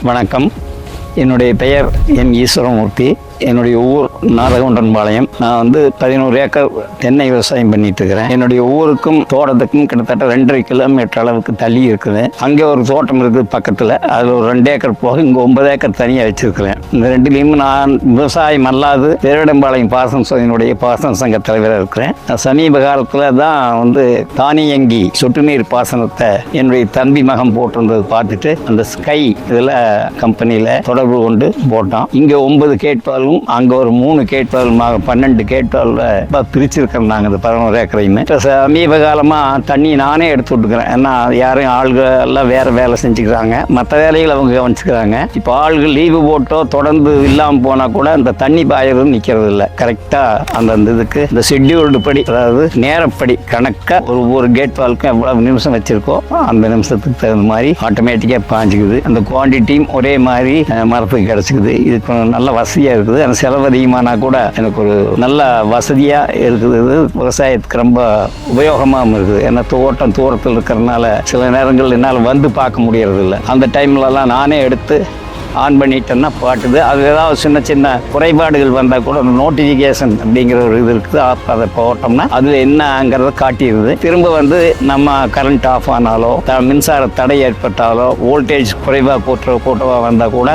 வணக்கம். என்னுடைய பெயர் என் ஈஸ்வரமூர்த்தி. என்னுடைய ஊர் நாதகவுண்டன்பாளையம். நான் 11 ஏக்கர் தென்னை விவசாயம் பண்ணிட்டு இருக்கிறேன். என்னுடைய ஊருக்கும் தோட்டத்துக்கும் கிட்டத்தட்ட 2.5 கிலோமீட்டர் அளவுக்கு தள்ளி இருக்குது. அங்கே ஒரு தோட்டம் இருக்குது பக்கத்தில். அதில் ஒரு 2 ஏக்கர் போக இங்கே 9 ஏக்கர் தனியாக வச்சிருக்கிறேன். இந்த ரெண்டுலேயும் நான் விவசாயம் அல்லாது பேரிடம்பாளையம் பாசன சோதனையுடைய பாசன சங்க தலைவராக இருக்கிறேன். சமீப காலத்தில் தான் தானியங்கி சொட்டு நீர் பாசனத்தை என்னுடைய தம்பி மகன் போட்டிருந்தது பார்த்துட்டு அந்த ஸ்கை இதில் கம்பெனியில் தொடர்பு கொண்டு போட்டோம். இங்கே 9 கேட்பாலும் அங்கே ஒரு 3 கேட்பாலுமாக 12 கேட்பாலில் பிரிச்சிருக்கிறோம் நாங்கள் இந்த 11 ஏக்கரையுமே. சமீப காலமாக தண்ணி நானே எடுத்து விட்டுக்கிறேன். ஏன்னா யாரையும் ஆள்கள் எல்லாம் வேறு வேலை செஞ்சுக்கிறாங்க, மற்ற வேலைகள் அவங்க கவனிச்சுக்கிறாங்க. இப்போ ஆள்கள் லீவு போட்டோ தொடர்ந்து இல்லாமல் போனால் கூட அந்த தண்ணி பாயறது நிற்கிறது இல்லை. கரெக்டாக அந்தந்த இதுக்கு இந்த ஷெட்யூல்டு படி, அதாவது நேரப்படி கணக்காக ஒரு கேட் பாலுக்கும் எவ்வளவு நிமிஷம் வச்சுருக்கோ அந்த நிமிஷத்துக்கு தகுந்த மாதிரி ஆட்டோமேட்டிக்காக பாஞ்சிக்குது. அந்த குவான்டிட்டியும் ஒரே மாதிரி மரத்துக்கு கிடச்சிக்குது. இதுக்கு நல்ல வசதியாக இருக்குது. அந்த செலவு அதிகமானா கூட எனக்கு ஒரு நல்ல வசதியாக இருக்குது. விவசாயத்துக்கு ரொம்ப உபயோகமாகவும் இருக்குது. ஏன்னா தோட்டம் தூரத்தில் இருக்கிறதுனால சில நேரங்கள் என்னால் வந்து பார்க்க முடியறது இல்லை. அந்த டைம்லலாம் நானே எடுத்து ஆன் பண்ணிட்டேன்னா பாட்டுது. அது ஏதாவது சின்ன சின்ன குறைபாடுகள் வந்தால் கூட அந்த நோட்டிஃபிகேஷன் அப்படிங்கிற ஒரு இது இருக்குது. அதை போட்டோம்னா அதில் என்னங்கிறத காட்டிடுது. திரும்ப நம்ம கரண்ட் ஆஃப் ஆனாலோ மின்சார தடை ஏற்பட்டாலோ வோல்டேஜ் குறைவாக போட்டோவாக வந்தால் கூட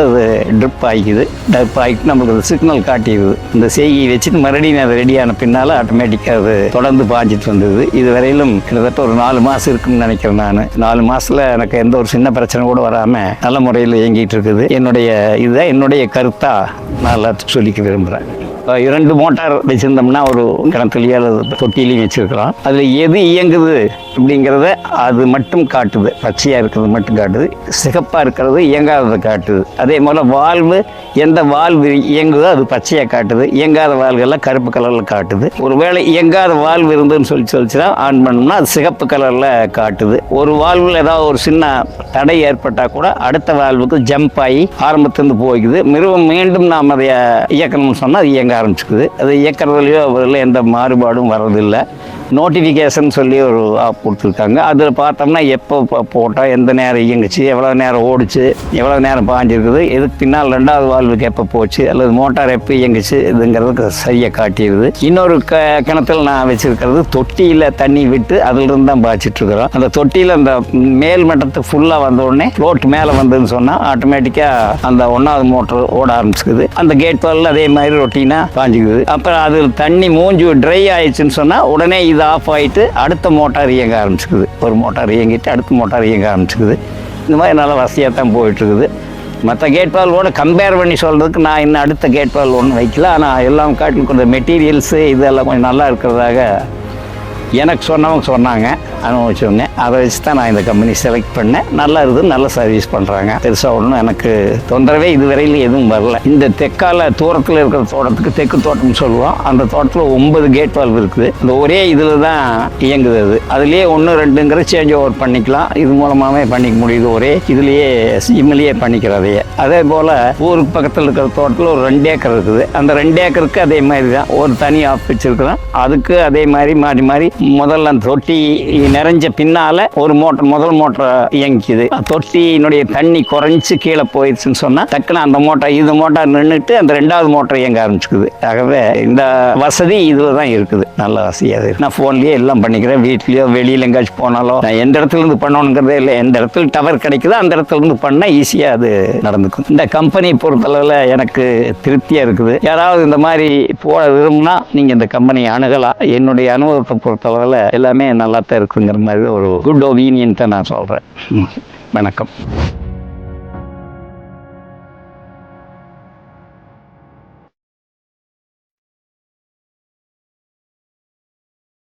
அது ட்ரிப் ஆகிக்குது. ட்ரிப் ஆகிட்டு நம்மளுக்கு அது சிக்னல் காட்டிடுது. இந்த செய்கி வச்சுட்டு மறுபடியும் அது ரெடியான பின்னால் ஆட்டோமேட்டிக்காக அது தொடர்ந்து பாஞ்சிட்டு வந்தது. இது வரையிலும் கிட்டத்தட்ட ஒரு 4 மாதம் இருக்குன்னு நினைக்கிறேன். நான் 4 மாதத்தில் எனக்கு எந்த ஒரு சின்ன பிரச்சனை கூட வராமல் நல்ல முறையில் இயங்கிட்டு இருக்குது. என்னுடைய கருத்தா நான் எல்லாத்துக்கும் சொல்லிக்க விரும்புகிறேன். 2 மோட்டார் வச்சுருந்தோம்னா ஒரு கிணத்துலையோ அல்லது தொட்டிலையும் வச்சுருக்கிறோம். அதில் எது இயங்குது அப்படிங்கிறத அது மட்டும் காட்டுது. பச்சையாக இருக்கிறது மட்டும் காட்டுது, சிகப்பாக இருக்கிறது இயங்காததை காட்டுது. அதே போல் வால்வு, எந்த வால்வு இயங்குதோ அது பச்சையாக காட்டுது, இயங்காத வால்வெல்லாம் கருப்பு கலரில் காட்டுது. ஒருவேளை இயங்காத வால்வு இருந்துன்னு சொல்லிச்சுன்னா ஆன் பண்ணோம்னா அது சிகப்பு கலரில் காட்டுது. ஒரு வால்வில் ஏதாவது ஒரு சின்ன தடை ஏற்பட்டால் கூட அடுத்த வால்வுக்கு ஜம்ப் ஆகி ஆரம்பத்திலிருந்து போய்க்குது. மீண்டும் நாம் அதை இயக்கணும்னு சொன்னால் அது இயங்க ஆரம்பிச்சுக்குது. அது இயக்கிறதுலையோ அதில் எந்த மாறுபாடும் வர்றதில்லை. நோட்டிஃபிகேஷன் சொல்லி ஒரு ஆப் கொடுத்துருக்காங்க. அதில் பார்த்தோம்னா எப்போ போட்டால் எந்த நேரம் இயங்குச்சு, எவ்வளோ நேரம் ஓடிச்சு, எவ்வளோ நேரம் பாஞ்சிருக்குது, இதுக்கு பின்னால் 2வது வால்வுக்கு எப்போ போச்சு அல்லது மோட்டார் எப்போ இயங்குச்சு இதுங்கிறதுக்கு சரியாக காட்டிடுது. இன்னொரு கிணத்துல நான் வச்சுருக்கிறது தொட்டியில் தண்ணி விட்டு அதிலிருந்து தான் பாய்ச்சிட்ருக்குறோம். அந்த தொட்டியில் அந்த மேல் மட்டத்துக்கு ஃபுல்லாக வந்த உடனே ஃப்ளோட் மேலே வந்ததுன்னு சொன்னால் ஆட்டோமேட்டிக்காக அந்த 1வது மோட்டர் ஓட ஆரம்பிச்சுக்குது. அந்த கேட் பாலில் அதே மாதிரி ரொட்டீனாக பாஞ்சிக்குது. அப்புறம் அதில் தண்ணி மூஞ்சி ட்ரை ஆயிடுச்சுன்னு சொன்னால் உடனே இது ஆஃப் ஆகிட்டு அடுத்த மோட்டார் இயங்க ஆரம்பிச்சுக்குது. ஒரு மோட்டார் இயங்கிட்டு அடுத்த மோட்டார் இயங்க ஆரம்பிச்சுக்குது. இந்த மாதிரி நல்ல வசதியாக தான் போயிட்டுருக்குது. மற்ற கேட் பாலோட கம்பேர் பண்ணி சொல்கிறதுக்கு நான் இன்னும் அடுத்த கேட் பால் ஒன்றும் வைக்கல. ஆனால் எல்லாம் காட்டிலும் கொஞ்சம் மெட்டீரியல்ஸு இதெல்லாம் கொஞ்சம் நல்லா இருக்கிறதாக எனக்கு சொன்னாங்க, அனுபவிச்சவங்க. அதை வச்சு தான் நான் இந்த கம்பெனி செலக்ட் பண்ணேன். நல்லா இருக்குது, நல்ல சர்வீஸ் பண்ணுறாங்க. பெருசாக ஒன்றும் எனக்கு தொந்தரவே இதுவரையில் எதுவும் வரல. இந்த தெற்கால தூரத்தில் இருக்கிற தோட்டத்துக்கு தெற்கு தோட்டம்னு சொல்லுவோம். அந்த தோட்டத்தில் 9 கேட் வால்வ் இருக்குது. இந்த ஒரே இதில் தான் இயங்குது. அதுலேயே 1, 2ங்கிற சேஞ்ச் ஓவர் பண்ணிக்கலாம். இது மூலமாகவே பண்ணிக்க முடியுது. ஒரே இதுலேயே சிம்மிலேயே பண்ணிக்கிறதையே. அதே போல் ஊருக்கு பக்கத்தில் இருக்கிற தோட்டத்தில் ஒரு 2 ஏக்கர் இருக்குது. அந்த 2 ஏக்கருக்கு அதே மாதிரி தான் ஒரு தனி ஆஃப் வச்சுருக்கிறோம். அதுக்கு அதே மாதிரி மாறி முதல்ல அந்த தொட்டி நிறைஞ்ச பின்னால ஒரு முதல் மோட்டர் இயங்கிக்குது. தொட்டியினுடைய தண்ணி குறைஞ்சி கீழே போயிடுச்சுன்னு சொன்னா டக்குன்னு அந்த இது மோட்டார் நின்றுட்டு அந்த 2வது மோட்டர் இயங்க ஆரம்பிச்சுக்குது. ஆகவே இந்த வசதி இதுல தான் இருக்குது. நல்ல வசதியாக இருக்கு. நான் போன்லயே எல்லாம் பண்ணிக்கிறேன். வீட்லயோ வெளியில எங்காச்சும் போனாலும் நான் எந்த இடத்துல இருந்து பண்ணணுங்கிறதே இல்லை. எந்த இடத்துல டவர் கிடைக்குதோ அந்த இடத்துல இருந்து பண்ணா ஈஸியா அது நடந்துக்கும். இந்த கம்பெனி பொறுத்தளவுல எனக்கு திருப்தியா இருக்குது. யாராவது இந்த மாதிரி போட விரும்புனா நீங்க இந்த கம்பெனியை அணுகலாம். என்னுடைய அனுபவத்தை பொறுத்தளவுல எல்லாமே நல்லா தான் இருக்குங்கிற மாதிரி ஒரு குட் ஒப்பீனியன் தான் நான் சொல்கிறேன். வணக்கம்.